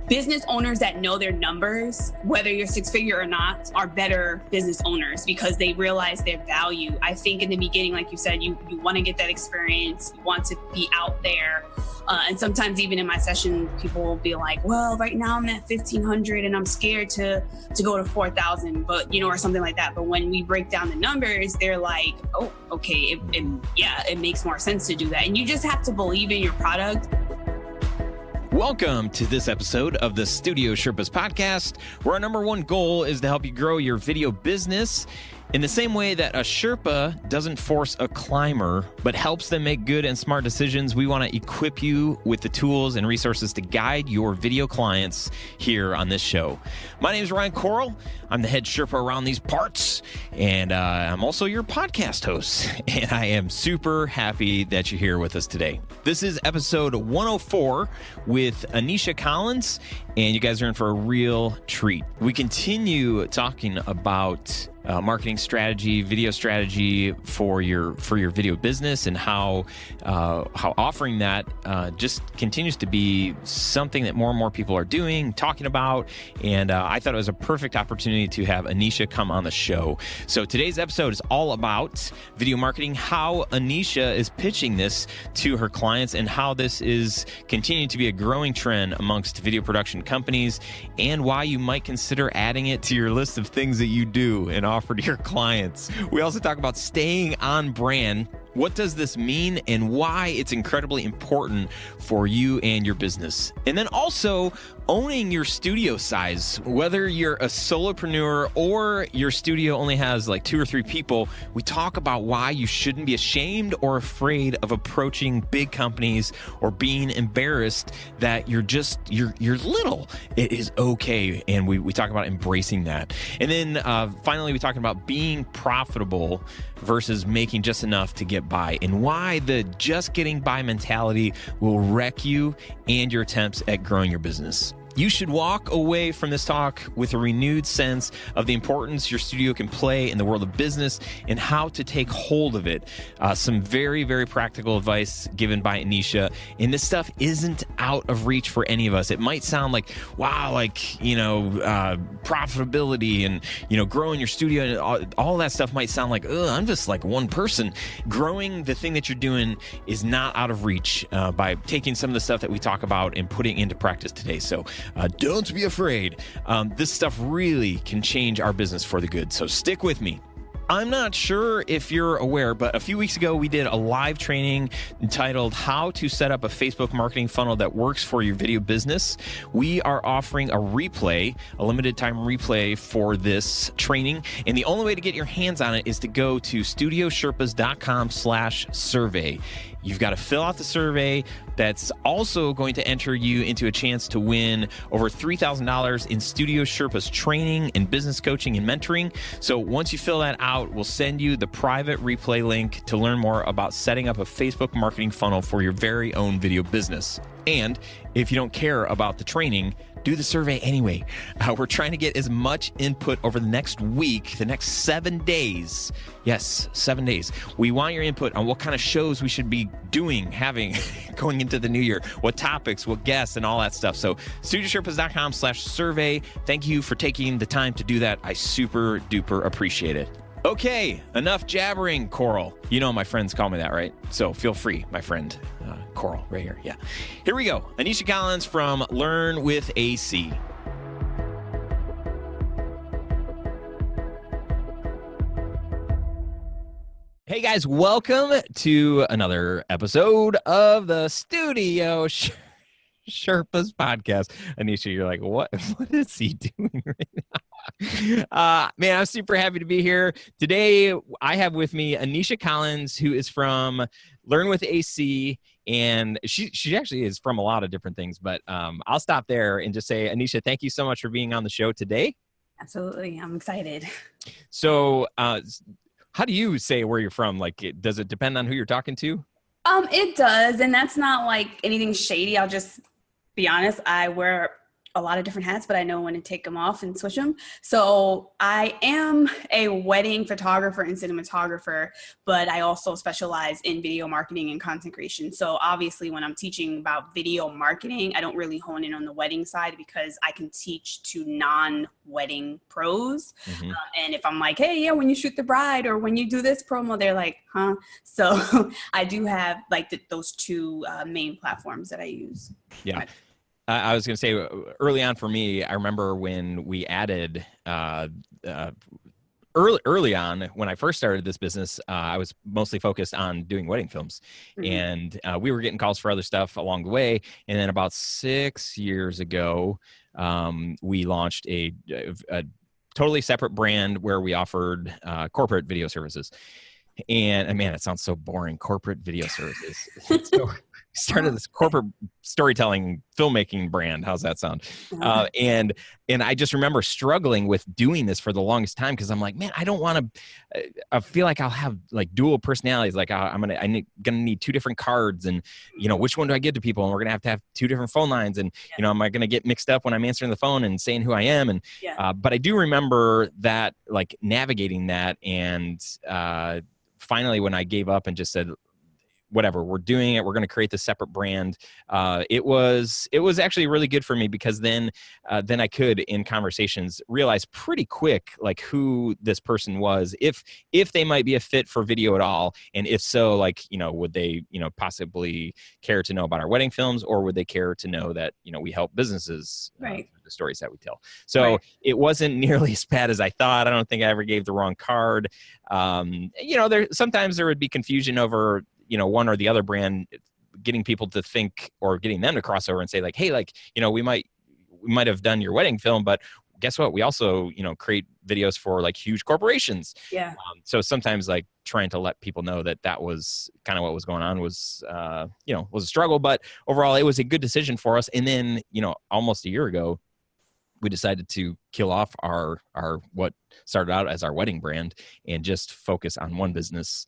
business owners that know their numbers, whether you're six figure or not, are better business owners because they realize their value. I think in the beginning, like you said, you want to get that experience, you want to be out there. And sometimes even in my session, people will be like, well, right now I'm at 1,500 and I'm scared to go to 4,000, but or something like that. But when we break down the numbers, they're like, oh, okay, it makes more sense to do that. And you just have to believe in your product. Welcome to this episode of the Studio Sherpas podcast, where our number one goal is to help you grow your video business in the same way that a Sherpa doesn't force a climber, but helps them make good and smart decisions. We want to equip you with the tools and resources to guide your video clients here on this show. My name is Ryan Coral. I'm the head Sherpa around these parts, and I'm also your podcast host, and I am super happy that you're here with us today. This is episode 104 with Anesha Collins, and you guys are in for a real treat. We continue talking about marketing strategy, video strategy for your video business, and how offering that just continues to be something that more and more people are doing, talking about. And I thought it was a perfect opportunity to have Anesha come on the show. So today's episode is all about video marketing, how Anesha is pitching this to her clients, and how this is continuing to be a growing trend amongst video production companies, and why you might consider adding it to your list of things that you do and offer to your clients. We also talk about staying on brand. What does this mean and why it's incredibly important for you and your business? And then also owning your studio size. Whether you're a solopreneur or your studio only has like 2 or 3 people, we talk about why you shouldn't be ashamed or afraid of approaching big companies or being embarrassed that you're little. It is okay. And we talk about embracing that. And then finally, we talk about being profitable versus making just enough to get by, and why the just getting by mentality will wreck you and your attempts at growing your business. You should walk away from this talk with a renewed sense of the importance your studio can play in the world of business and how to take hold of it. Some very, very practical advice given by Anesha. And this stuff isn't out of reach for any of us. It might sound like, wow, profitability and, growing your studio and all that stuff might sound like, I'm just like one person. Growing the thing that you're doing is not out of reach by taking some of the stuff that we talk about and putting into practice today. So don't be afraid. This stuff really can change our business for the good. So stick with me. I'm not sure if you're aware, but a few weeks ago, we did a live training entitled How to Set Up a Facebook Marketing Funnel That Works for Your Video Business. We are offering a replay, a limited time replay for this training. And the only way to get your hands on it is to go to studiosherpas.com/survey. You've got to fill out the survey. That's also going to enter you into a chance to win over $3,000 in Studio Sherpas training and business coaching and mentoring. So once you fill that out, we'll send you the private replay link to learn more about setting up a Facebook marketing funnel for your very own video business. And if you don't care about the training, do the survey anyway. We're trying to get as much input over the next week, the next 7 days. Yes, 7 days. We want your input on what kind of shows we should be doing, having, going into the new year, what topics, what guests, and all that stuff. So studiosherpas.com/survey. Thank you for taking the time to do that. I super duper appreciate it. Okay, enough jabbering, Coral. You know my friends call me that, right? So feel free, my friend. Coral, right here. Yeah. Here we go. Anesha Collins from Learn with AC. Hey guys, welcome to another episode of the Studio Sherpas podcast. Anesha, you're like, what is he doing right now? Man, I'm super happy to be here. Today, I have with me Anesha Collins, who is from Learn with AC, and she actually is from a lot of different things, but I'll stop there and just say, Anesha, thank you so much for being on the show today. Absolutely. I'm excited. So how do you say where you're from? Like, does it depend on who you're talking to? It does. And that's not like anything shady. I'll just be honest. I wear a lot of different hats, but I know when to take them off and switch them. So I am a wedding photographer and cinematographer, but I also specialize in video marketing and content creation. So obviously when I'm teaching about video marketing, I don't really hone in on the wedding side because I can teach to non-wedding pros. And if I'm like, hey, yeah, when you shoot the bride or when you do this promo, they're like, huh? So I do have like those two main platforms that I use. Yeah. I was going to say early on for me, I remember when we added early on when I first started this business, I was mostly focused on doing wedding films, and we were getting calls for other stuff along the way. And then about 6 years ago, we launched a totally separate brand where we offered corporate video services. And man, it sounds so boring. Corporate video services. So we started this corporate storytelling filmmaking brand. How's that sound? And I just remember struggling with doing this for the longest time because I'm like, man, I don't want to. I feel like I'll have like dual personalities. Like I'm gonna need two different cards, and which one do I give to people? And we're gonna have two different phone lines, and am I gonna get mixed up when I'm answering the phone and saying who I am? And but I do remember that, like, navigating that, and finally when I gave up and just said, whatever, we're doing it, we're going to create this separate brand. It was actually really good for me because then I could, in conversations, realize pretty quick, like, who this person was, if they might be a fit for video at all. And if so, like, would they, possibly care to know about our wedding films, or would they care to know that, we help businesses, right, the stories that we tell. So it wasn't nearly as bad as I thought. I don't think I ever gave the wrong card. Sometimes there would be confusion over, one or the other brand, getting people to think, or getting them to cross over and say, like, hey, like, we might have done your wedding film, but guess what? We also, create videos for like huge corporations. Yeah. So sometimes, like, trying to let people know that was kind of what was going on was a struggle, but overall it was a good decision for us. And then, almost a year ago, we decided to kill off our what started out as our wedding brand and just focus on one business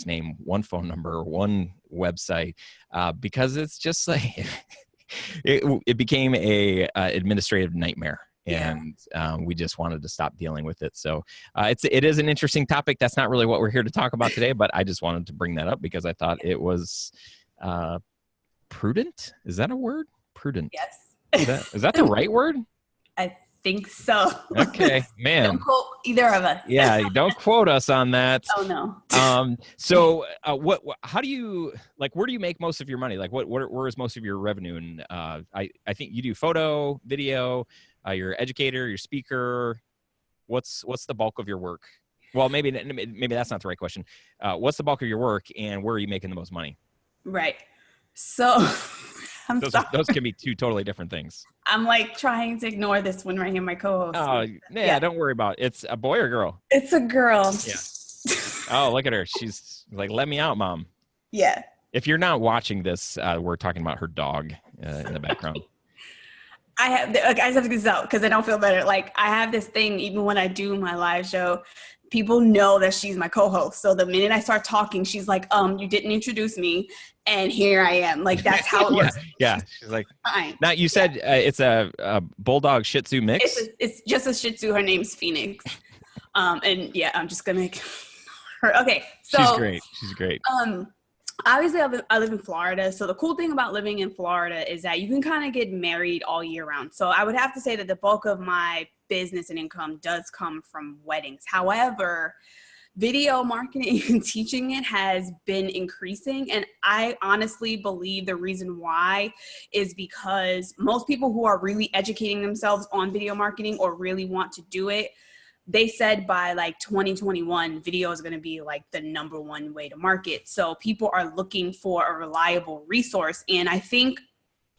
name, one phone number, one website, because it's just like it became a administrative nightmare. And we just wanted to stop dealing with it. So it is an interesting topic. That's not really what we're here to talk about today, but I just wanted to bring that up because I thought it was prudent. Is that a word? Prudent. Yes. Is that the right word? I think so. Okay, man. Don't quote either of us. Yeah, don't quote us on that. Oh no. So how do you, like, where do you make most of your money? Like, where is most of your revenue? And I think you do photo, video, you're an educator, you're a speaker. What's the bulk of your work? Well, maybe that's not the right question. What's the bulk of your work, and where are you making the most money? Right. So those can be two totally different things. I'm like trying to ignore this one right here, my co-host. Oh, yeah, don't worry about it. It's a boy or girl? It's a girl. Yeah. Oh, look at her. She's like, let me out, Mom. Yeah. If you're not watching this, we're talking about her dog in the background. I just have to get this out because I don't feel better. Like, I have this thing, even when I do my live show, people know that she's my co-host. So the minute I start talking, she's like, you didn't introduce me. And here I am. Like, that's how it works. Yeah. She's like, fine. Now you said it's a bulldog Shih Tzu mix? It's just a Shih Tzu. Her name's Phoenix. And yeah, I'm just going to make her. Okay. So She's great. Obviously, I live in Florida. So the cool thing about living in Florida is that you can kind of get married all year round. So I would have to say that the bulk of my business and income does come from weddings. However, video marketing and teaching it has been increasing. And I honestly believe the reason why is because most people who are really educating themselves on video marketing or really want to do it, they said by like 2021, video is going to be like the number one way to market. So people are looking for a reliable resource. And I think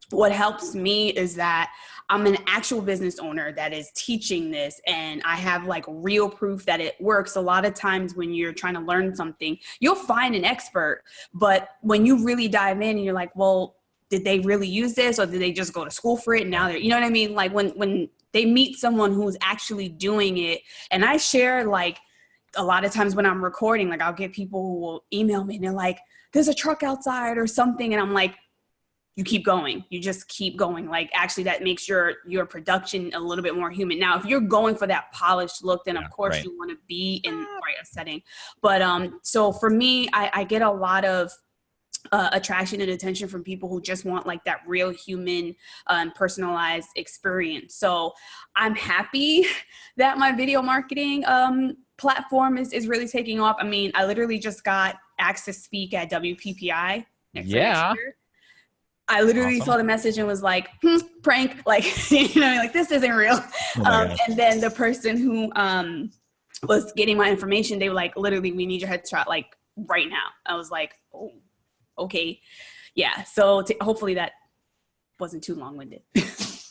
what helps me is that I'm an actual business owner that is teaching this, and I have like real proof that it works. A lot of times when you're trying to learn something, you'll find an expert, but when you really dive in and you're like, well, did they really use this, or did they just go to school for it? And now they're, you know what I mean? Like when they meet someone who's actually doing it. And I share, like, a lot of times when I'm recording, like, I'll get people who will email me and they're like, there's a truck outside or something. And I'm like, you keep going. You just keep going. Like actually that makes your production a little bit more human. Now, if you're going for that polished look, then of course you want to be in a setting. But so for me, I get a lot of attraction and attention from people who just want like that real human personalized experience. So I'm happy that my video marketing platform is really taking off. I mean, I literally just got asked to speak at WPPI next year. I literally saw the message and was like, prank, like, like this isn't real. And then the person who was getting my information, they were like, literally, we need your headshot like right now. I was like, oh, okay. Yeah. So hopefully that wasn't too long-winded.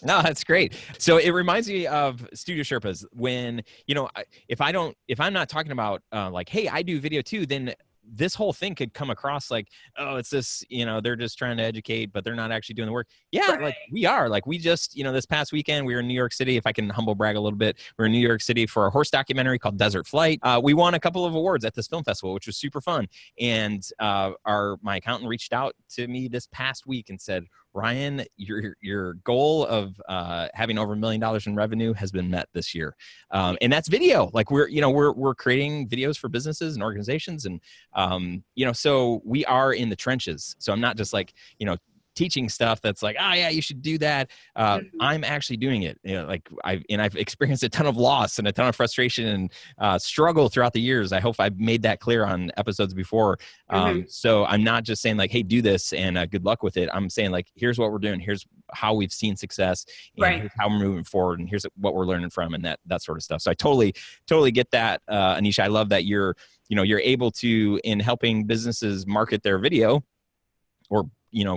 No, that's great. So it reminds me of Studio Sherpas when, if I'm not talking about like, hey, I do video too, then this whole thing could come across like, oh, it's this, they're just trying to educate, but they're not actually doing the work. Yeah. Right. Like we are, like we just, this past weekend, we were in New York City. If I can humble brag a little bit, we were in New York City for a horse documentary called Desert Flight. We won a couple of awards at this film festival, which was super fun. And my accountant reached out to me this past week and said, Ryan, your goal of having over $1 million in revenue has been met this year, and that's video. Like we're creating videos for businesses and organizations, and so we are in the trenches. So I'm not just like teaching stuff that's like, oh yeah, you should do that. I'm actually doing it. I've experienced a ton of loss and a ton of frustration and struggle throughout the years. I hope I've made that clear on episodes before. So I'm not just saying like, hey, do this and good luck with it. I'm saying like, here's what we're doing. Here's how we've seen success, and here's how we're moving forward, and here's what we're learning from, and that sort of stuff. So I totally get that, Anesha. I love that you're able to, in helping businesses market their video or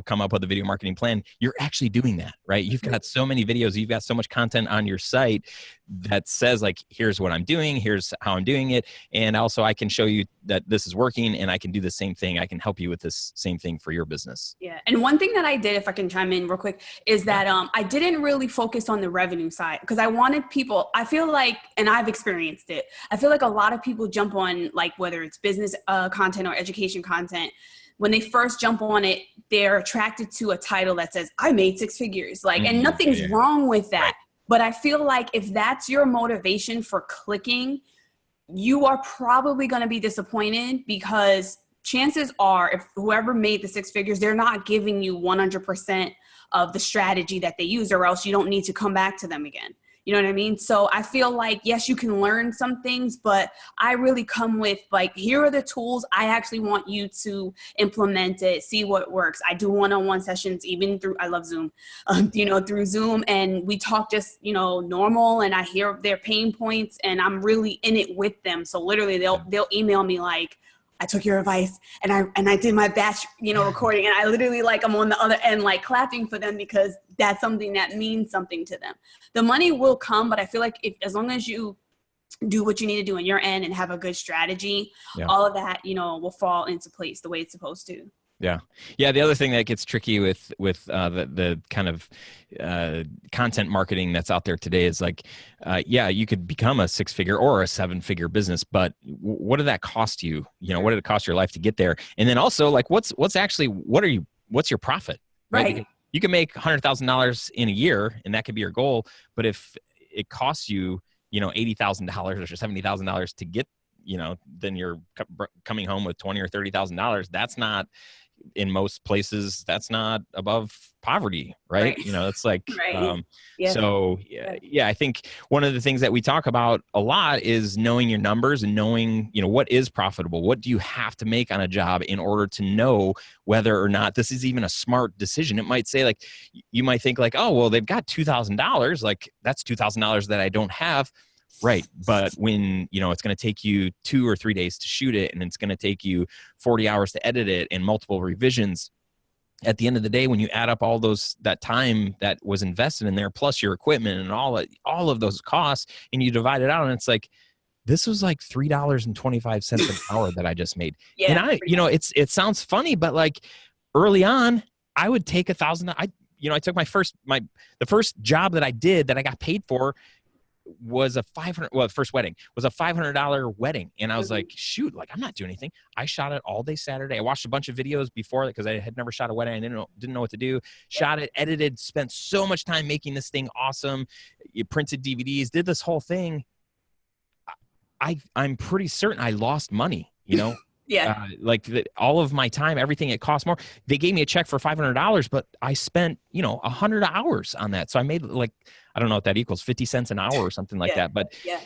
come up with a video marketing plan, you're actually doing that, right? You've got so many videos, you've got so much content on your site that says like, here's what I'm doing, here's how I'm doing it. And also I can show you that this is working, and I can do the same thing. I can help you with this same thing for your business. Yeah. And one thing that I did, if I can chime in real quick, is that I didn't really focus on the revenue side, because I wanted people, I feel like, and I've experienced it, I feel like a lot of people jump on like, whether it's business content or education content, when they first jump on it, they're attracted to a title that says, I made 6 figures. Like, and nothing's wrong with that. Right. But I feel like if that's your motivation for clicking, you are probably going to be disappointed, because chances are if whoever made the 6 figures, they're not giving you 100% of the strategy that they use, or else you don't need to come back to them again. You know what I mean? So I feel like, yes, you can learn some things, but I really come with like, here are the tools. I actually want you to implement it, see what works. I do one-on-one sessions, even through, I love Zoom, through Zoom. And we talk just, normal, and I hear their pain points, and I'm really in it with them. So literally they'll email me like, I took your advice and I did my batch, recording, and I literally like, I'm on the other end, like clapping for them, because that's something that means something to them. The money will come, but I feel like as long as you do what you need to do on your end and have a good strategy, all of that, will fall into place the way it's supposed to. Yeah. The other thing that gets tricky with the kind of content marketing that's out there today is like, you could become a 6-figure or a 7-figure business, but what did that cost you? What did it cost your life to get there? And then also like, what's your profit? Right. You can make $100,000 in a year, and that could be your goal. But if it costs you, $80,000 or $70,000 to get, then you're coming home with $20,000 or $30,000. That's not, in most places, that's not above poverty, right? It's like, so I think one of the things that we talk about a lot is knowing your numbers and knowing, what is profitable. What do you have to make on a job in order to know whether or not this is even a smart decision? It might say like, you might think like, oh, well, they've got $2,000. Like that's $2,000 that I don't have. Right. But when, it's going to take you 2 or 3 days to shoot it, and it's going to take you 40 hours to edit it and multiple revisions, at the end of the day, when you add up all that time that was invested in there, plus your equipment and all of those costs, and you divide it out, and it's like, this was like $3.25 an hour that I just made. And it sounds funny, but like early on, I would take $1,000. I took the first job that I did that I got paid for. was a 500, well, first wedding was a $500 wedding. And I was Mhm. like, shoot, like I'm not doing anything. I shot it all day Saturday. I watched a bunch of videos before that because I had never shot a wedding. I didn't know what to do. Shot it, edited, spent so much time making this thing awesome. You printed DVDs, did this whole thing. I'm pretty certain I lost money, Yeah. All of my time, everything, it cost more. They gave me a check for $500, but I spent, 100 hours on that. So I made I don't know what that equals, 50 cents an hour or something like that. But, Yeah.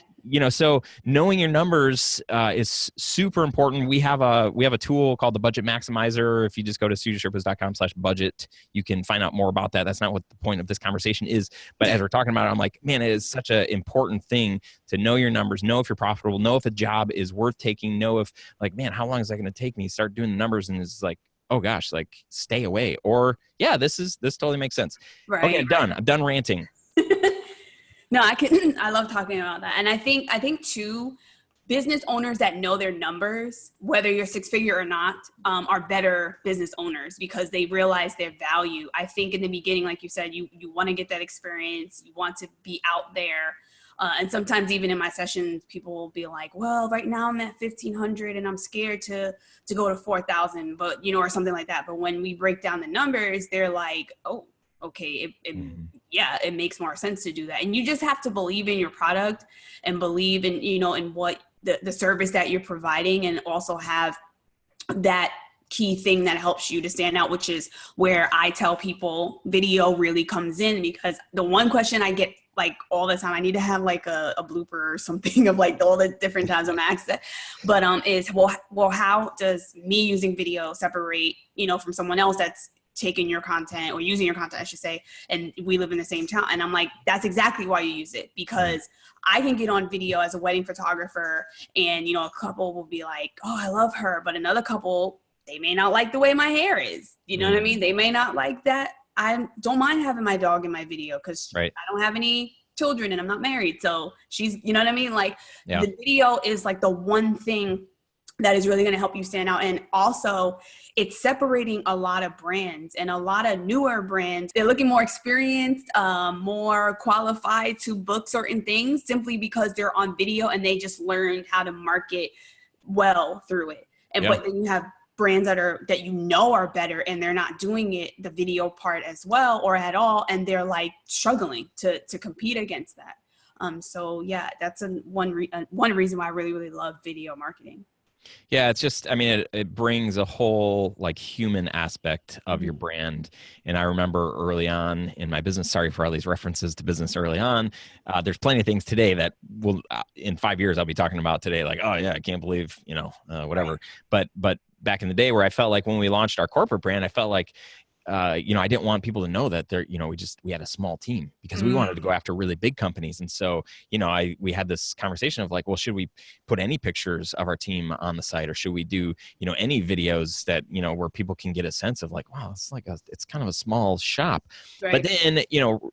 So knowing your numbers is super important. We have a tool called the Budget Maximizer. If you just go to studiosherpas.com/budget, you can find out more about that. That's not what the point of this conversation is. But as we're talking about it, I'm like, man, it is such an important thing to know your numbers, know if you're profitable, know if a job is worth taking, know if man, how long is that going to take me? Start doing the numbers and it's like, oh gosh, stay away. Or yeah, this totally makes sense. Right. Okay, I'm done ranting. No, I love talking about that. And I think too, business owners that know their numbers, whether you're six figure or not, are better business owners because they realize their value. I think in the beginning, like you said, you want to get that experience. You want to be out there. And sometimes even in my sessions, people will be like, well, right now I'm at 1,500 and I'm scared to go to 4,000, but or something like that. But when we break down the numbers, they're like, oh, okay, it makes more sense to do that. And you just have to believe in your product and believe in, in what the service that you're providing, and also have that key thing that helps you to stand out, which is where I tell people video really comes in, because the one question I get all the time, I need to have a blooper or something of all the different times I'm asked that, but is, well, how does me using video separate, from someone else that's taking your content or using your content, I should say, and we live in the same town? And I'm like, that's exactly why you use it, because I can get on video as a wedding photographer and, a couple will be like, oh, I love her. But another couple, they may not like the way my hair is. You know what I mean? They may not like that. I don't mind having my dog in my video because I don't have any children and I'm not married. So she's, you know what I mean? The video is the one thing that is really going to help you stand out. And also it's separating a lot of brands, and a lot of newer brands, they're looking more experienced, more qualified to book certain things simply because they're on video and they just learned how to market well through it. But then you have brands that are better and they're not doing it, the video part as well or at all. And they're struggling to compete against that. So yeah, that's one reason why I really, really love video marketing. Yeah, it's just, it brings a whole human aspect of your brand. And I remember early on in my business, sorry for all these references to business early on, there's plenty of things today that will, in 5 years, I'll be talking about today. Oh yeah, I can't believe, whatever. Right. But back in the day where I felt when we launched our corporate brand, I felt I didn't want people to know that we had a small team because we wanted to go after really big companies. And so, we had this conversation of well, should we put any pictures of our team on the site, or should we do, any videos that, where people can get a sense of wow, it's kind of a small shop. Right. But then,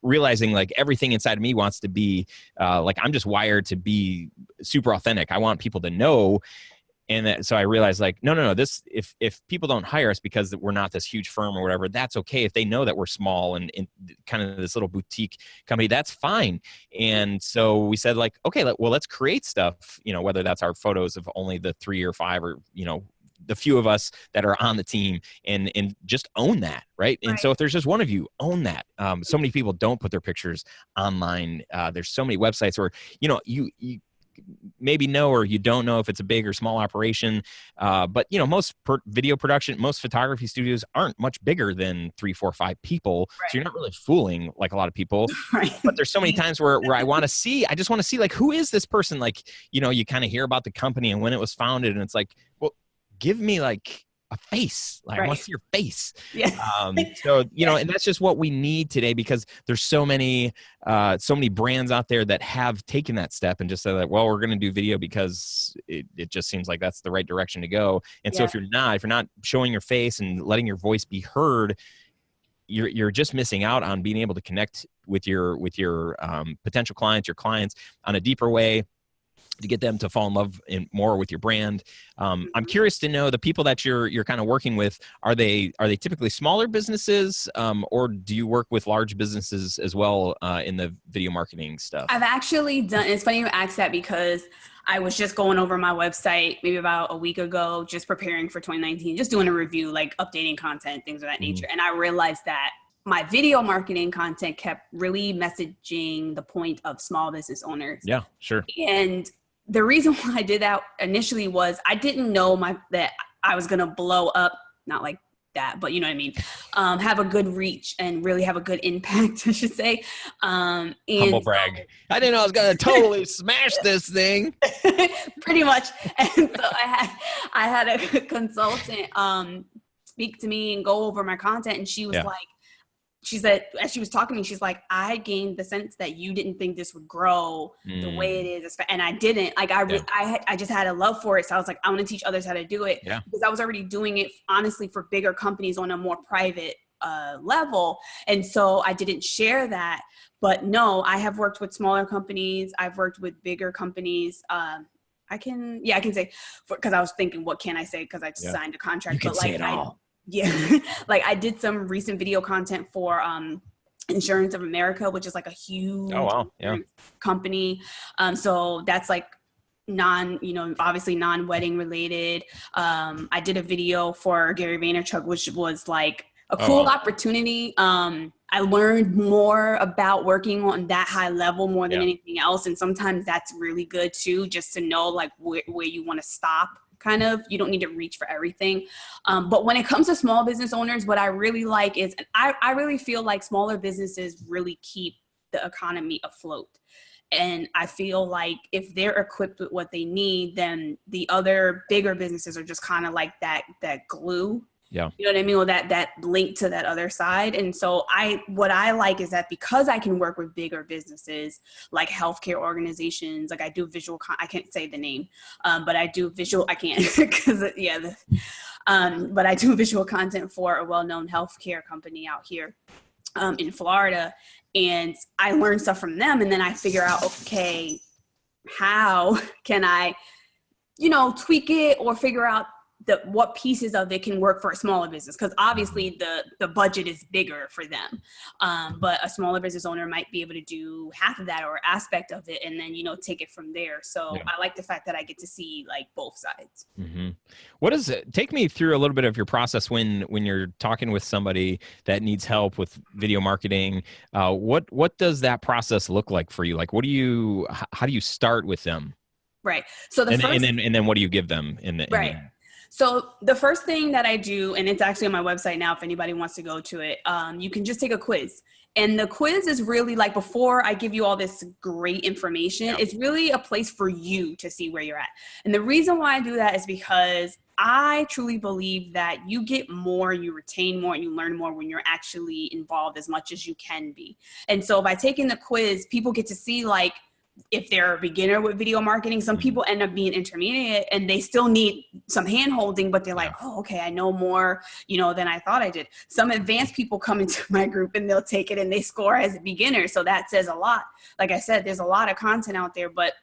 realizing everything inside of me wants to be, I'm just wired to be super authentic. I want people to know. And so I realized no, this, if people don't hire us because we're not this huge firm or whatever, that's okay. If they know that we're small and kind of this little boutique company, that's fine. And so we said okay, well, let's create stuff, whether that's our photos of only the 3 or 5 or, the few of us that are on the team, and just own that. Right. And so if there's just one of you, own that. So many people don't put their pictures online. There's so many websites where, you maybe know or you don't know if it's a big or small operation. But, most video production, most photography studios aren't much bigger than 3, 4, 5 people. Right. So you're not really fooling a lot of people. Right. But there's so many times where I want to see, I just want to see who is this person? You kind of hear about the company and when it was founded, and it's well, give me a face. I want to see your face. Yeah. So, and that's just what we need today, because there's so many brands out there that have taken that step and just said well, we're going to do video because it just seems like that's the right direction to go. And so if you're not showing your face and letting your voice be heard, you're just missing out on being able to connect with your potential clients, your clients on a deeper way. to get them to fall in love more with your brand. I'm curious to know the people that you're kind of working with. Are they typically smaller businesses, or do you work with large businesses as well in the video marketing stuff? I've actually done. It's funny you asked that because I was just going over my website maybe about a week ago, just preparing for 2019, just doing a review, like updating content, things of that nature, and I realized that my video marketing content kept really messaging the point of small business owners. Yeah, sure. And the reason why I did that initially was I didn't know that I was going to blow up, not like that, but you know what I mean? Have a good reach and really have a good impact, I should say. Humble brag. I didn't know I was going to totally smash this thing. Pretty much. And so I had a consultant speak to me and go over my content, and she was like, she said, as she was talking to me, she's like, I gained the sense that you didn't think this would grow the way it is. And I didn't. Like, I just had a love for it. So I was like, I want to teach others how to do it. Because I was already doing it, honestly, for bigger companies on a more private level. And so I didn't share that. But no, I have worked with smaller companies. I've worked with bigger companies. I can say, because I was thinking, what can I say? Because I just signed a contract. You can say it all. Yeah. Like I did some recent video content for Insurance of America, which is like a huge company. So that's like obviously non-wedding related. I did a video for Gary Vaynerchuk, which was like a cool opportunity. I learned more about working on that high level more than anything else. And sometimes that's really good too, just to know like where you want to stop. Kind of, you don't need to reach for everything. But when it comes to small business owners, what I really like is, I really feel like smaller businesses really keep the economy afloat. And I feel like if they're equipped with what they need, then the other bigger businesses are just kind of like that glue. Yeah. You know what I mean? Well, that link to that other side. And so what I like is that because I can work with bigger businesses like healthcare organizations, like I do I can't say the name, but I do I can't because but I do visual content for a well-known healthcare company out here in Florida. And I learn stuff from them. And then I figure out, okay, how can I, tweak it or figure out what pieces of it can work for a smaller business, because obviously the budget is bigger for them, but a smaller business owner might be able to do half of that or aspect of it, and then take it from there. So I like the fact that I get to see like both sides. What is it? Take me through a little bit of your process when you're talking with somebody that needs help with video marketing. What does that process look like for you? Like, how do you start with them? Right. So and then what do you give them in the So the first thing that I do, and it's actually on my website now, if anybody wants to go to it, you can just take a quiz. And the quiz is really like, before I give you all this great information, it's really a place for you to see where you're at. And the reason why I do that is because I truly believe that you get more, you retain more, and you learn more when you're actually involved as much as you can be. And so by taking the quiz, people get to see like, if they're a beginner with video marketing, some people end up being intermediate and they still need some hand holding, but they're like, oh, okay, I know more, than I thought I did. Some advanced people come into my group and they'll take it and they score as a beginner. So that says a lot. Like I said, there's a lot of content out there, but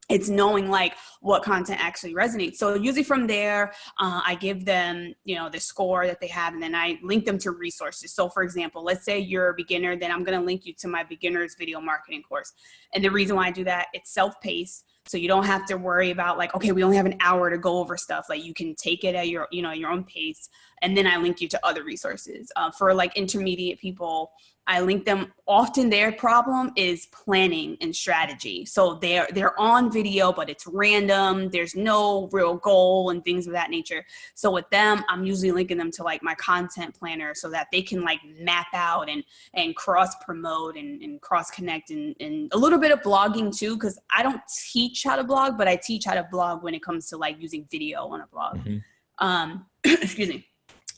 it's knowing like what content actually resonates. So usually from there, I give them, the score that they have, and then I link them to resources. So for example, let's say you're a beginner, then I'm going to link you to my beginner's video marketing course. And the reason why I do that, it's self-paced. So you don't have to worry about like, okay, we only have an hour to go over stuff. Like you can take it at your own pace. And then I link you to other resources. For like intermediate people, I link them. Often their problem is planning and strategy. So they're on video, but it's random. There's no real goal and things of that nature. So with them, I'm usually linking them to like my content planner so that they can like map out and cross promote and cross connect and a little bit of blogging too, because I don't teach how to blog, but I teach how to blog when it comes to like using video on a blog. Excuse me.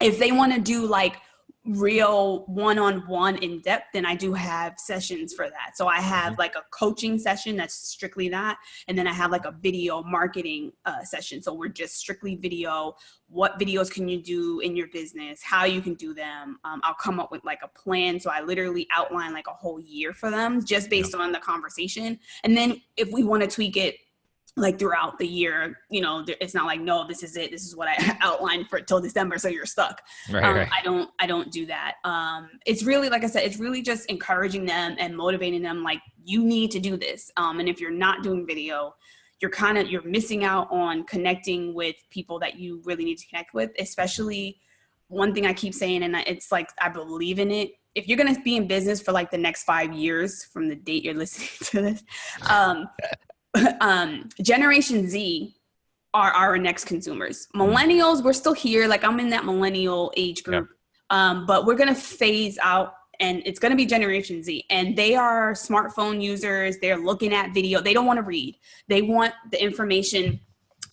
If they want to do like real one-on-one in depth, then I do have sessions for that. So I have like a coaching session that's strictly that. And then I have like a video marketing session. So we're just strictly video. What videos can you do in your business? How you can do them? I'll come up with like a plan. So I literally outline like a whole year for them just based on the conversation. And then if we want to tweak it like throughout the year, it's not like, no, this is it. This is what I outlined for till December. So you're stuck. Right. I don't do that. It's really, like I said, it's really just encouraging them and motivating them. Like, you need to do this. And if you're not doing video, you're missing out on connecting with people that you really need to connect with. Especially, one thing I keep saying, and it's like, I believe in it. If you're going to be in business for like the next 5 years from the date you're listening to this, Generation Z are our next consumers. Millennials, we're still here. Like, I'm in that millennial age group. But we're going to phase out, and it's going to be Generation Z. And they are smartphone users. They're looking at video. They don't want to read. They want the information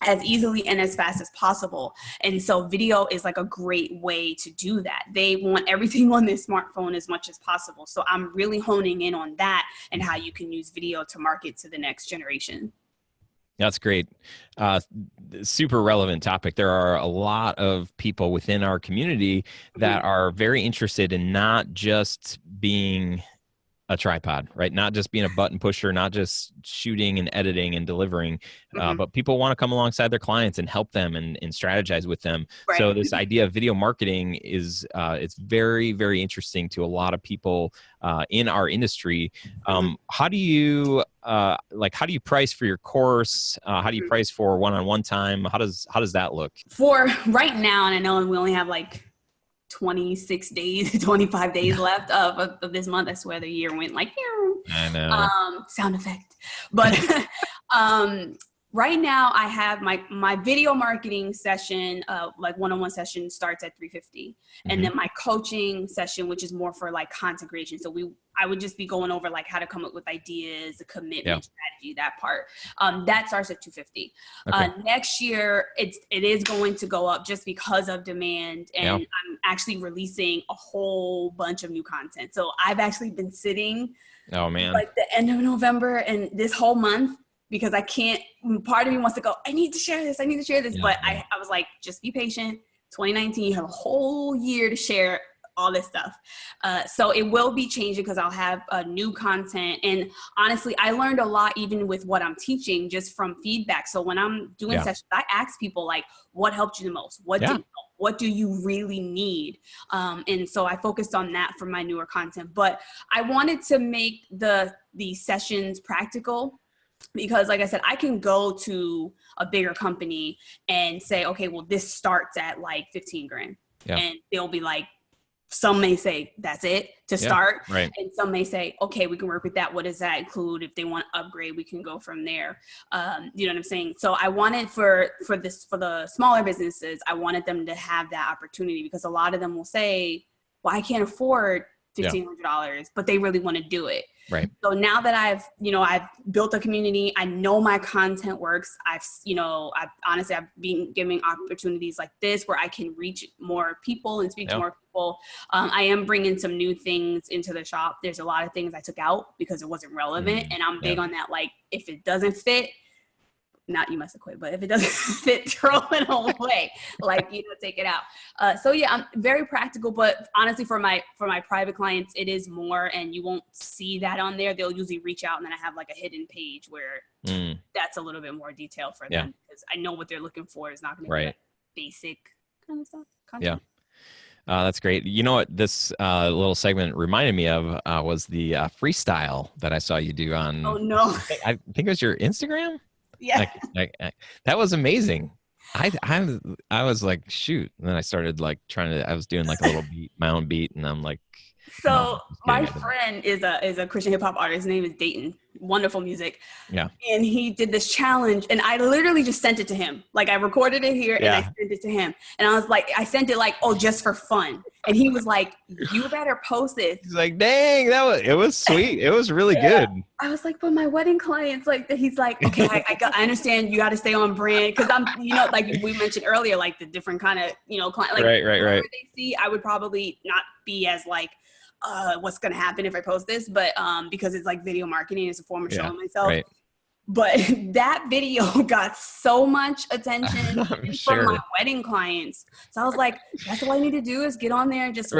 as easily and as fast as possible. And so video is like a great way to do that. They want everything on their smartphone as much as possible. So I'm really honing in on that and how you can use video to market to the next generation. That's great. Super relevant topic. There are a lot of people within our community that are very interested in not just being a tripod, right? Not just being a button pusher, not just shooting and editing and delivering, but people want to come alongside their clients and help them and strategize with them. Right. So this idea of video marketing is, it's very, very interesting to a lot of people in our industry. How do you price for your course? How do you price for one-on-one time? How does that look? For right now, and I know we only have like 26 days, 25 days left of this month. I swear the year went like, I know. Sound effect. But right now I have my video marketing session, like one-on-one session, starts at $350. And then my coaching session, which is more for like content creation. So I would just be going over like how to come up with ideas, the commitment strategy, that part. That starts at $250. Okay. Next year, it is going to go up just because of demand. And I'm actually releasing a whole bunch of new content. So I've actually been sitting like the end of November and this whole month, because I can't, part of me wants to go, I need to share this. But I was like, just be patient. 2019, you have a whole year to share all this stuff. So it will be changing because I'll have new content. And honestly, I learned a lot even with what I'm teaching just from feedback. So when I'm doing sessions, I ask people like, what helped you the most? What do you really need? And so I focused on that for my newer content. But I wanted to make the sessions practical, because like I said, I can go to a bigger company and say, okay, well, this starts at like 15 grand. And they'll be like, some may say that's it to start. Right. And some may say, okay, we can work with that. What does that include? If they want to upgrade, we can go from there. You know what I'm saying? So I wanted for the smaller businesses, I wanted them to have that opportunity, because a lot of them will say, well, I can't afford $1,500, but they really want to do it. Right. So now that I've built a community, I know my content works. I've been giving opportunities like this where I can reach more people and speak to more people. I am bringing some new things into the shop. There's a lot of things I took out because it wasn't relevant. And I'm big on that. Like, if it doesn't fit, not you must have quit, but if it doesn't fit, throw it away. Like, take it out. So yeah, I'm very practical, but honestly, for my private clients, it is more, and you won't see that on there. They'll usually reach out, and then I have like a hidden page where that's a little bit more detailed for them, because I know what they're looking for is not going to be like basic kind of stuff. Content. That's great. You know what this little segment reminded me of was the freestyle that I saw you do on. Oh no! I think it was your Instagram. Yeah, that was amazing. I was like, shoot, and then I started like I was doing like a little beat, my own beat, and I'm like, so my friend is a Christian hip hop artist. His name is Dayton. Wonderful music. Yeah. And he did this challenge, and I literally just sent it to him. Like, I recorded it here and I sent it to him. And I was like, I sent it like, oh, just for fun. And he was like, you better post this. He's like, dang, it was sweet. It was really good. I was like, but my wedding clients, like, he's like, okay, I understand you got to stay on brand. Cause I'm, like we mentioned earlier, like the different kind of, client, like right. They see, I would probably not be as like, what's going to happen if I post this, but because it's like video marketing, it's a form of showing myself. Right. But that video got so much attention from my wedding clients. So I was like, that's all I need to do is get on there and just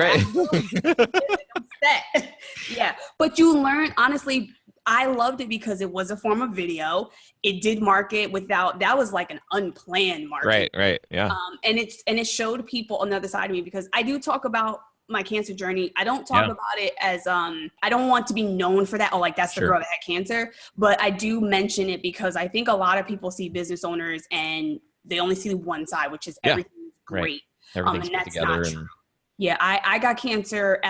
yeah. But you learn, honestly, I loved it because it was a form of video. It did market that was like an unplanned market. Right. Yeah. And it showed people another side of me, because I do talk about my cancer journey. I don't talk about it as, I don't want to be known for that. Oh, like that's the girl that had cancer, but I do mention it because I think a lot of people see business owners and they only see one side, which is everything's great. Everything's put together. Yeah. I got cancer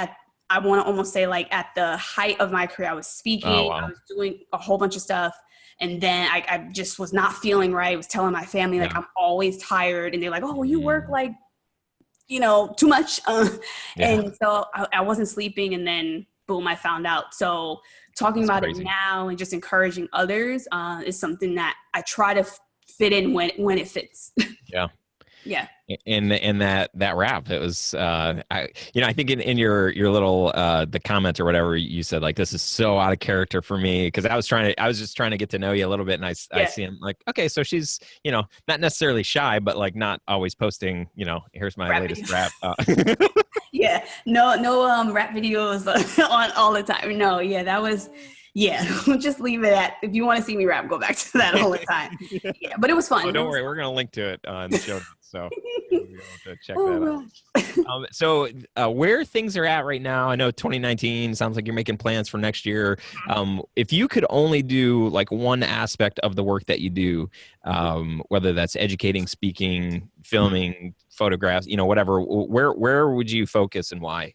I want to almost say like at the height of my career. I was speaking, I was doing a whole bunch of stuff. And then I just was not feeling right. I was telling my family, like, I'm always tired. And they're like, oh, well, you work like, too much. And so I wasn't sleeping, and then boom, I found out. So talking about it now and just encouraging others is something that I try to fit in when it fits. Yeah. Yeah. And that rap, it was, I think in your little, the comment or whatever, you said like, this is so out of character for me. Cause I was just trying to get to know you a little bit. And I see him like, okay, so she's, not necessarily shy, but like not always posting, here's my latest rap. Yeah. No, rap videos on all the time. No. Yeah. That was, just leave it at, if you want to see me rap, go back to that all the time. Yeah. But it was fun. Oh, don't worry. We're going to link to it in the show notes. So you'll be able to check that out. So where things are at right now, I know 2019 sounds like you're making plans for next year. If you could only do like one aspect of the work that you do, whether that's educating, speaking, filming, photographs, whatever, where would you focus and why?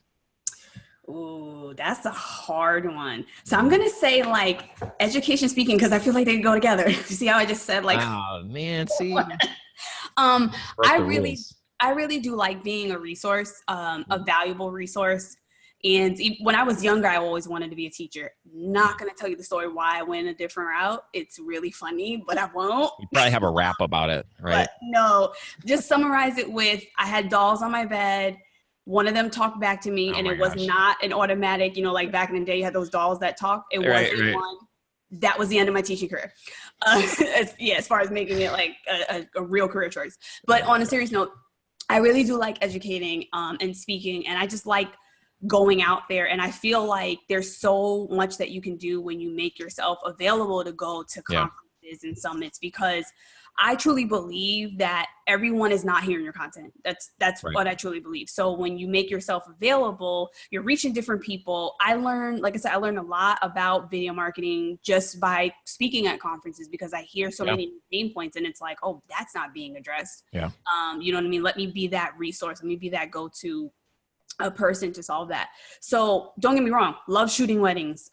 Ooh, that's a hard one. So I'm going to say like education, speaking, because I feel like they go together. You see how I just said like, oh man, see, I really do like being a resource, a valuable resource. And when I was younger, I always wanted to be a teacher. Not going to tell you the story why I went a different route. It's really funny, but I won't. You probably have a rap about it, right? But no, just summarize it with, I had dolls on my bed. One of them talked back to me, and it was not an automatic, like back in the day, you had those dolls that talk. It wasn't one. That was the end of my teaching career. As far as making it like a real career choice. But on a serious note, I really do like educating and speaking, and I just like going out there. And I feel like there's so much that you can do when you make yourself available to go to conferences and summits, because I truly believe that everyone is not hearing your content. That's what I truly believe. So when you make yourself available, you're reaching different people. I learned a lot about video marketing just by speaking at conferences, because I hear so many pain points, and it's like, oh, that's not being addressed. Yeah. You know what I mean? Let me be that resource. Let me be that go-to a person to solve that. So don't get me wrong. Love shooting weddings,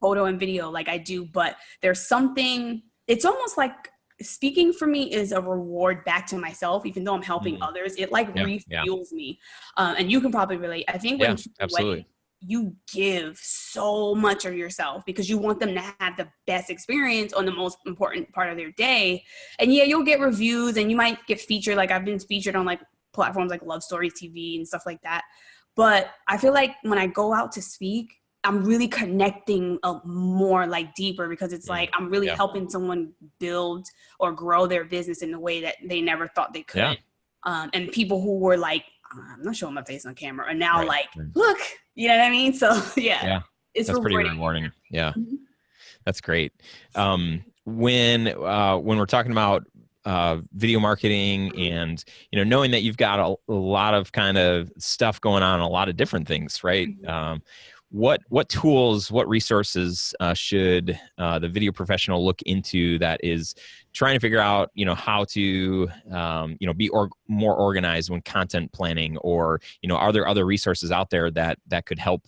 photo and video like I do, but there's something, it's almost like, speaking for me is a reward back to myself, even though I'm helping others. It like refuels me. And you can probably relate. I think when wedding, you give so much of yourself because you want them to have the best experience on the most important part of their day. And you'll get reviews and you might get featured. Like I've been featured on like platforms like Love Stories TV and stuff like that. But I feel like when I go out to speak, I'm really connecting more like deeper, because it's like I'm really helping someone build or grow their business in a way that they never thought they could. And people who were like, I'm not showing my face on camera, and now look, you know what I mean? So it's that's pretty rewarding. Yeah, that's great. When we're talking about video marketing and, knowing that you've got a lot of kind of stuff going on, a lot of different things, right? What tools, what resources should the video professional look into that is trying to figure out, how to, be more organized when content planning, or, are there other resources out there that could help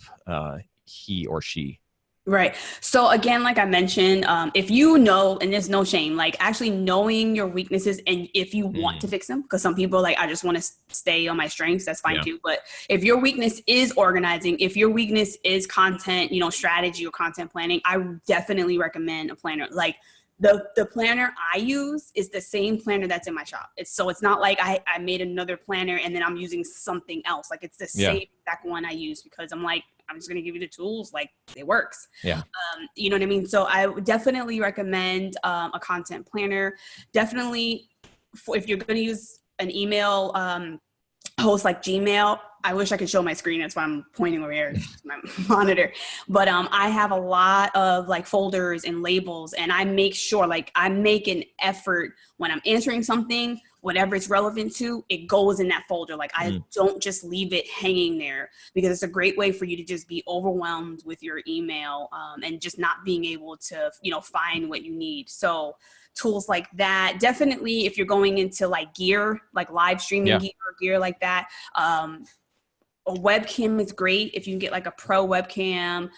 he or she? Right. So again, like I mentioned, if you know, and there's no shame, like actually knowing your weaknesses, and if you want to fix them, because some people I just want to stay on my strengths, that's fine too. But if your weakness is organizing, if your weakness is content, strategy or content planning, I definitely recommend a planner. Like the planner I use is the same planner that's in my shop. It's not like I made another planner and then I'm using something else. Like it's the same exact one I use, because I'm like, I'm just going to give you the tools. Like it works. Yeah. You know what I mean? So I would definitely recommend a content planner. Definitely if you're going to use an email host like Gmail, I wish I could show my screen. That's why I'm pointing over here to my monitor. But I have a lot of like folders and labels, and I make sure like I make an effort when I'm answering something, whatever it's relevant to, it goes in that folder. Like I don't just leave it hanging there, because it's a great way for you to just be overwhelmed with your email and just not being able to, find what you need. So tools like that, definitely if you're going into like gear, like live streaming gear like that, a webcam is great. If you can get like a pro webcam,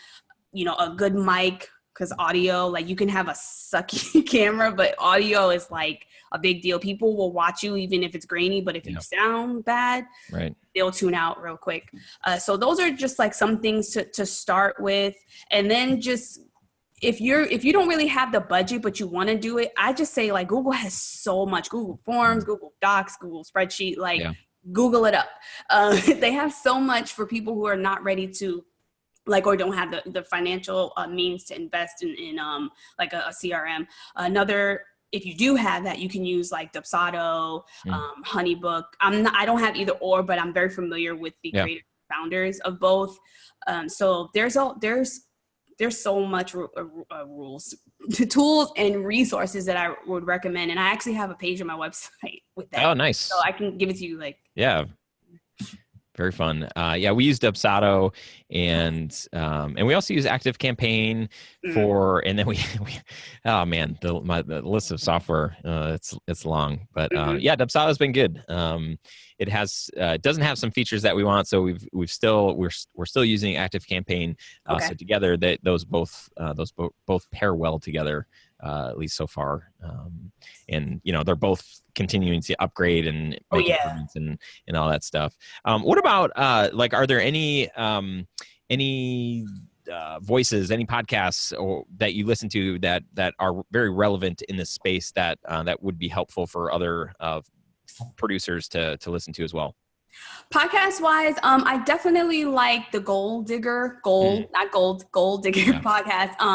a good mic, because audio, like you can have a sucky camera, but audio is like a big deal. People will watch you even if it's grainy, but if you sound bad, right, they'll tune out real quick. So those are just like some things to start with. And then just, if you don't really have the budget, but you want to do it, I just say like Google has so much. Google Forms, Google Docs, Google Spreadsheet, like Google it up. They have so much for people who are not ready to like, or don't have the financial means to invest in like a CRM. If you do have that, you can use like Dubsado, Honeybook. I don't have either or, but I'm very familiar with the creative founders of both. So there's so much rules, tools, and resources that I would recommend. And I actually have a page on my website with that. Oh, nice. So I can give it to you like. Yeah. Very fun. We use Dubsado, and we also use Active Campaign and then we oh man, the list of software, it's long, but Dubsado has been good. It doesn't have some features that we want, so we're still using Active Campaign. So together those both pair well together, at least so far. And they're both continuing to upgrade and make improvements and all that stuff. What about are there any voices, any podcasts that you listen to that are very relevant in this space that would be helpful for other producers to listen to as well? Podcast wise, I definitely like the Gold Digger podcast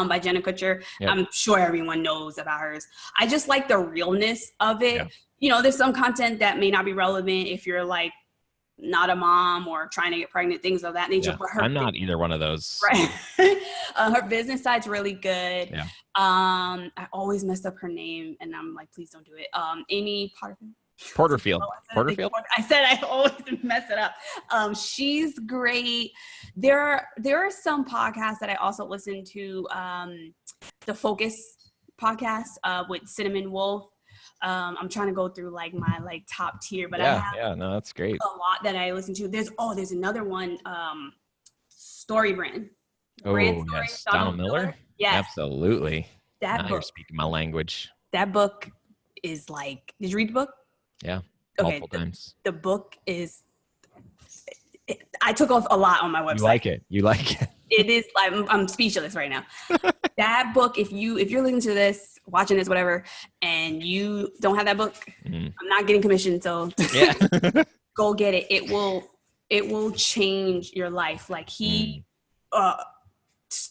by Jenna Kutcher. Yep. I'm sure everyone knows about hers. I just like the realness of it. Yeah. There's some content that may not be relevant if you're like not a mom or trying to get pregnant, things of that nature. Yeah. But I'm not either one of those. Right. Her business side's really good. Yeah. I always mess up her name, and I'm like, please don't do it. Amy Porterfield. I said I always mess it up. She's great. There are some podcasts that I also listen to. The Focus podcast with Cinnamon Wolf. I'm trying to go through like my top tier, but I have that's great. A lot that I listen to. There's another one. Story Brand. Yes, Donald Miller. Yes, absolutely. That book. You're speaking my language. That book is like. Did you read the book? Yeah, multiple times. The book is. I took off a lot on my website. You like it. It is. I'm speechless right now. That book. If you're listening to this, watching this, whatever, and you don't have that book, I'm not getting commission. So go get it. It will change your life. Like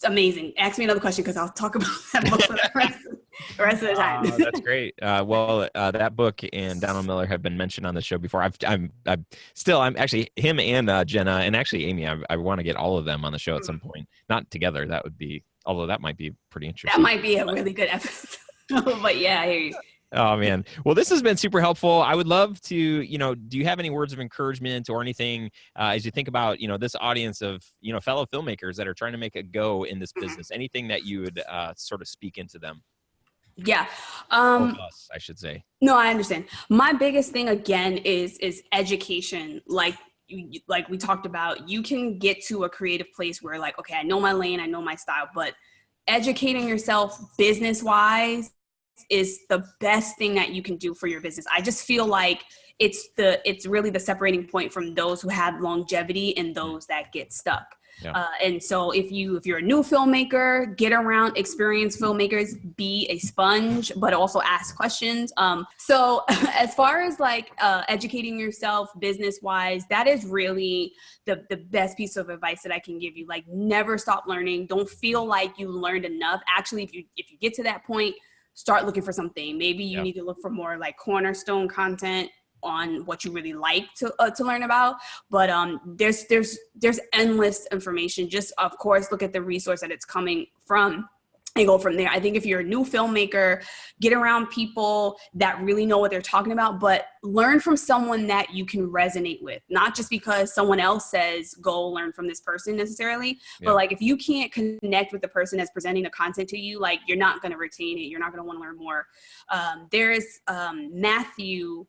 amazing. Ask me another question because I'll talk about that book for the rest of the time. That's great. That book and Donald Miller have been mentioned on the show before. I'm actually him and Jenna and actually Amy. I want to get all of them on the show at some point. Not together. That would be, although that might be pretty interesting. That might be a really good episode. But yeah, I hear you. Oh man. Well, this has been super helpful. I would love to, do you have any words of encouragement or anything as you think about, this audience of, fellow filmmakers that are trying to make a go in this business? Anything that you would sort of speak into them? Yeah. Us, I should say. No, I understand. My biggest thing again is education. Like we talked about, you can get to a creative place where like, okay, I know my lane, I know my style, but educating yourself business wise is the best thing that you can do for your business. I just feel like it's really the separating point from those who have longevity and those that get stuck. Yeah. And so if you're a new filmmaker, get around experienced filmmakers, be a sponge, but also ask questions. So as far as educating yourself business wise, that is really the best piece of advice that I can give you. Like, never stop learning. Don't feel like you learned enough. Actually, if you get to that point, start looking for something. Maybe you need to look for more like cornerstone content on what you really like to learn about. But there's endless information. Just, of course, look at the resource that it's coming from and go from there. I think if you're a new filmmaker, get around people that really know what they're talking about, but learn from someone that you can resonate with, not just because someone else says, go learn from this person necessarily, but like if you can't connect with the person that's presenting the content to you, like you're not going to retain it. You're not going to want to learn more. There's Matthew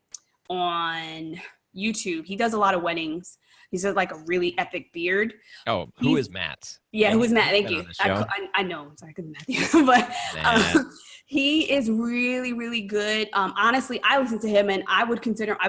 on YouTube. He does a lot of weddings. He's got like a really epic beard. Oh, who is Matt? Yeah, who is Matt? Thank you. I know. I'm sorry, I couldn't Matthew, but he is really, really good. Honestly, I listen to him and I've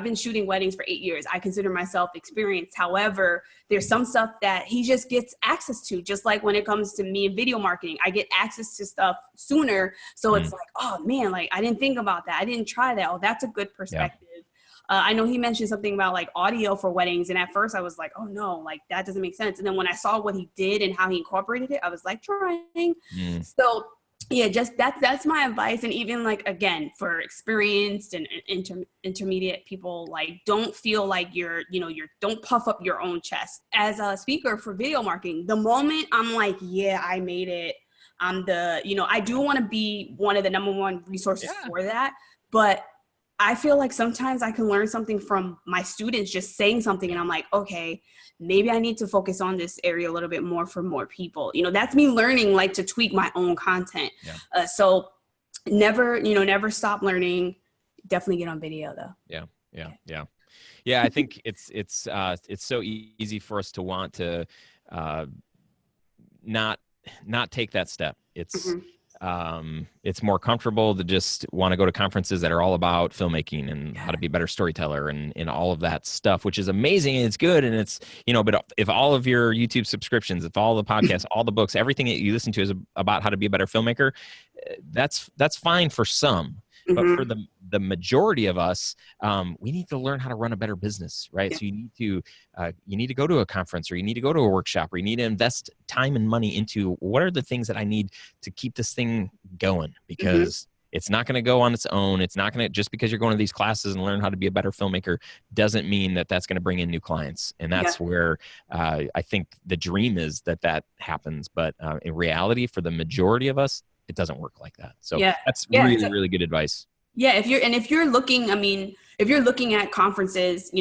been shooting weddings for 8 years. I consider myself experienced. However, there's some stuff that he just gets access to, just like when it comes to me and video marketing, I get access to stuff sooner. So it's like, oh man, like I didn't think about that. I didn't try that. Oh, that's a good perspective. Yeah. I know he mentioned something about like audio for weddings. And at first I was like, oh no, like that doesn't make sense. And then when I saw what he did and how he incorporated it, I was like trying. So yeah, just that's my advice. And even like, again, for experienced and intermediate people, like don't feel like don't puff up your own chest. As a speaker for video marketing, the moment I'm like, yeah, I made it. I do want to be one of the number one resources for that. But I feel like sometimes I can learn something from my students just saying something and I'm like, okay, maybe I need to focus on this area a little bit more for more people. That's me learning like to tweak my own content. Yeah. So never stop learning. Definitely get on video though. Yeah. I think it's so easy for us to want to not take that step. It's more comfortable to just want to go to conferences that are all about filmmaking and how to be a better storyteller and all of that stuff, which is amazing and it's good. And it's, but if all of your YouTube subscriptions, if all the podcasts, all the books, everything that you listen to is about how to be a better filmmaker, that's fine for some. But for the majority of us, we need to learn how to run a better business, right? Yeah. So you need to go to a conference, or you need to go to a workshop, or you need to invest time and money into what are the things that I need to keep this thing going, because it's not going to go on its own. It's not going to, just because you're going to these classes and learn how to be a better filmmaker doesn't mean that that's going to bring in new clients. And that's where I think the dream is that happens. But in reality, for the majority of us, it doesn't work like that. So that's really good advice. Yeah. If you're looking at conferences,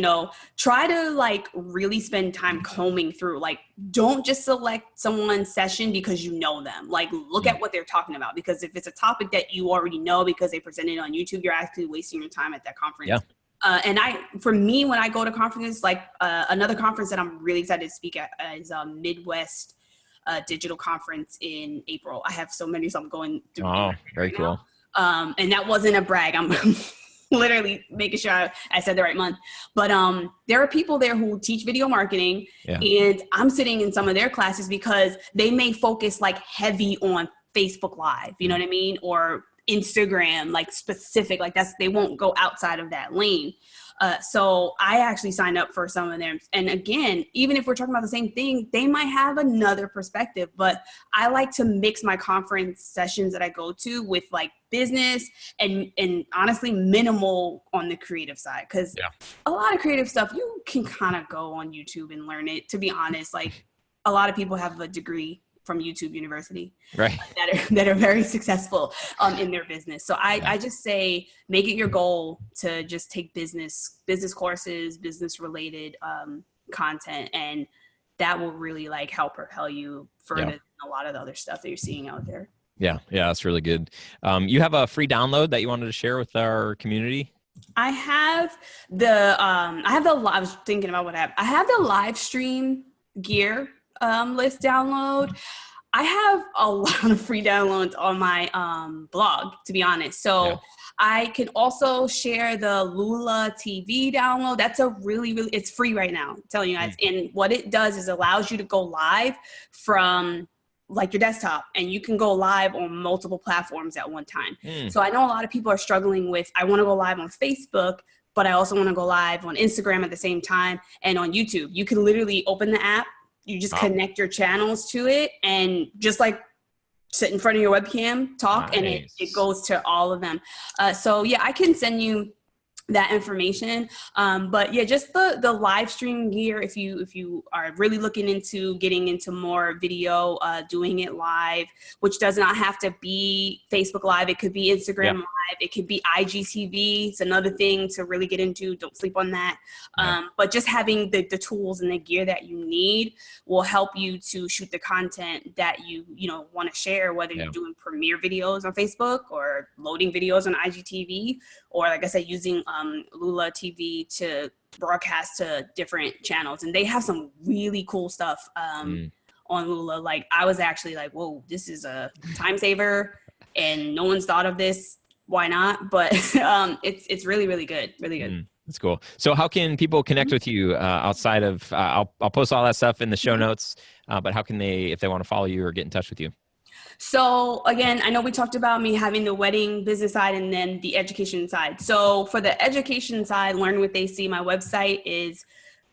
try to like really spend time combing through, like, don't just select someone's session because you know them. Like look at what they're talking about, because if it's a topic that you already know because they presented on YouTube, you're actually wasting your time at that conference. Yeah. For me, when I go to conferences, like another conference that I'm really excited to speak at is Midwest digital conference in April. I have so many, so I'm going through. Oh, very cool. And that wasn't a brag. I'm literally making sure I said the right month. But there are people there who teach video marketing, and I'm sitting in some of their classes because they may focus like heavy on Facebook Live, you know what I mean? Or Instagram, like specific, like they won't go outside of that lane. So I actually signed up for some of them. And again, even if we're talking about the same thing, they might have another perspective, but I like to mix my conference sessions that I go to with like business and honestly minimal on the creative side. Cause a lot of creative stuff, you can kind of go on YouTube and learn it. To be honest, like a lot of people have a degree from YouTube University, right? That are very successful in their business. So I just say, make it your goal to just take business courses, business related content, and that will really like help propel you further than a lot of the other stuff that you're seeing out there. Yeah, that's really good. You have a free download that you wanted to share with our community? I have I was thinking about what I have the live stream gear list download. I have a lot of free downloads on my blog, to be honest. So I can also share the Lula TV download. That's a really, it's free right now, I'm telling you guys. And what it does is allows you to go live from like your desktop, and you can go live on multiple platforms at one time. So I know a lot of people are struggling with, I want to go live on Facebook, but I also want to go live on Instagram at the same time and on YouTube. You can literally open the app, you just connect your channels to it, and just like sit in front of your webcam, talk, and it goes to all of them. So yeah, I can send you that information. But yeah, just the live stream gear. If you are really looking into getting into more video, doing it live, which does not have to be Facebook Live. It could be Instagram Live. It could be IGTV. It's another thing to really get into. Don't sleep on that. But just having the tools and the gear that you need will help you to shoot the content that you want to share, whether you're doing premiere videos on Facebook or loading videos on IGTV, or like I said, using Lula TV to broadcast to different channels. And they have some really cool stuff on Lula. Like, I was actually like, whoa, this is a time saver and no one's thought of this. Why not? But it's really, really good. Really good. That's cool. So how can people connect with you outside of, I'll post all that stuff in the show notes, but how can they, if they want to follow you or get in touch with you? So again, I know we talked about me having the wedding business side and then the education side. So for the education side, Learn with AC, my website is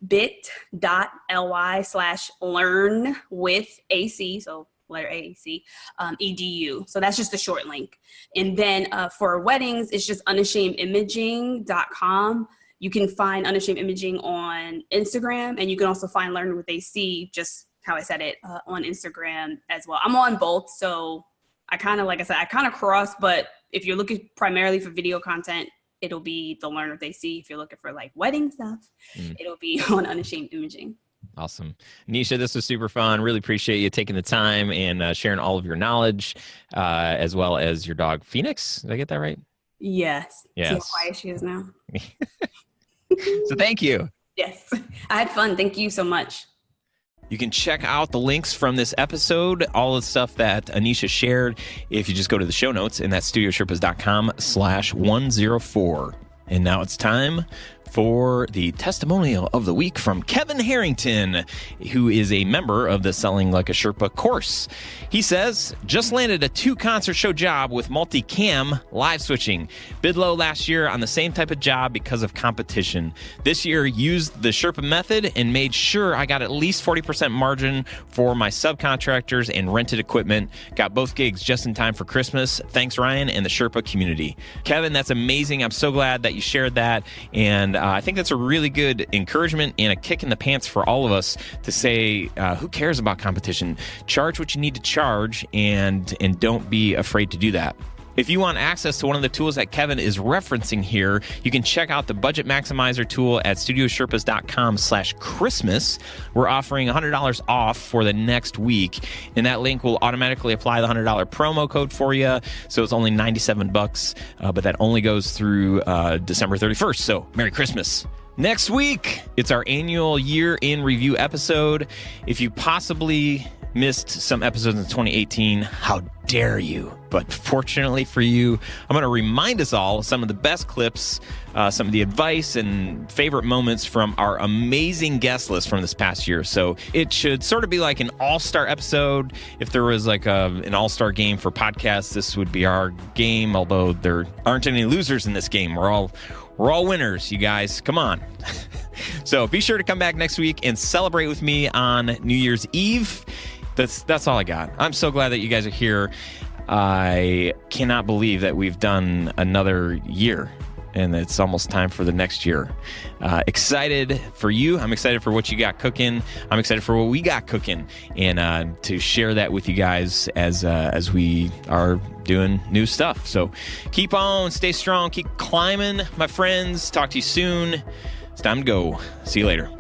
bit.ly/learnwithac. So letter AAC, EDU. So that's just a short link. And then for weddings, it's just unashamedimaging.com. You can find Unashamed Imaging on Instagram, and you can also find Learn with AC, just how I said it, on Instagram as well. I'm on both. So I kind of cross, but if you're looking primarily for video content, it'll be the Learn with AC. If you're looking for like wedding stuff, it'll be on Unashamed Imaging. Awesome. Anesha, this was super fun. Really appreciate you taking the time and sharing all of your knowledge, as well as your dog, Phoenix. Did I get that right? Yes. Yes. See how quiet she is now? So thank you. Yes. I had fun. Thank you so much. You can check out the links from this episode, all the stuff that Anesha shared, if you just go to the show notes, and that's studiosherpas.com/104. And now it's time for the testimonial of the week from Kevin Harrington, who is a member of the Selling Like a Sherpa course. He says, just landed a 2-concert show job with multi-cam live switching. Bid low last year on the same type of job because of competition. This year used the Sherpa method and made sure I got at least 40% margin for my subcontractors and rented equipment. Got both gigs just in time for Christmas. Thanks, Ryan, and the Sherpa community. Kevin, that's amazing. I'm so glad that you shared that. And I think that's a really good encouragement and a kick in the pants for all of us to say, who cares about competition? Charge what you need to charge, and don't be afraid to do that. If you want access to one of the tools that Kevin is referencing here, you can check out the Budget Maximizer tool at studiosherpas.com/Christmas. We're offering $100 off for the next week, and that link will automatically apply the $100 promo code for you. So it's only $97, but that only goes through December 31st. So Merry Christmas. Next week, it's our annual year in review episode. If you possibly missed some episodes in 2018, how dare you? But fortunately for you, I'm going to remind us all some of the best clips, some of the advice and favorite moments from our amazing guest list from this past year. So it should sort of be like an all-star episode. If there was like an all-star game for podcasts, this would be our game, although there aren't any losers in this game. We're all winners, you guys. Come on. So be sure to come back next week and celebrate with me on New Year's Eve. That's all I got. I'm so glad that you guys are here. I cannot believe that we've done another year, and it's almost time for the next year. Excited for you. I'm excited for what you got cooking. I'm excited for what we got cooking, and to share that with you guys as we are doing new stuff. So keep on, stay strong, keep climbing, my friends. Talk to you soon. It's time to go. See you later.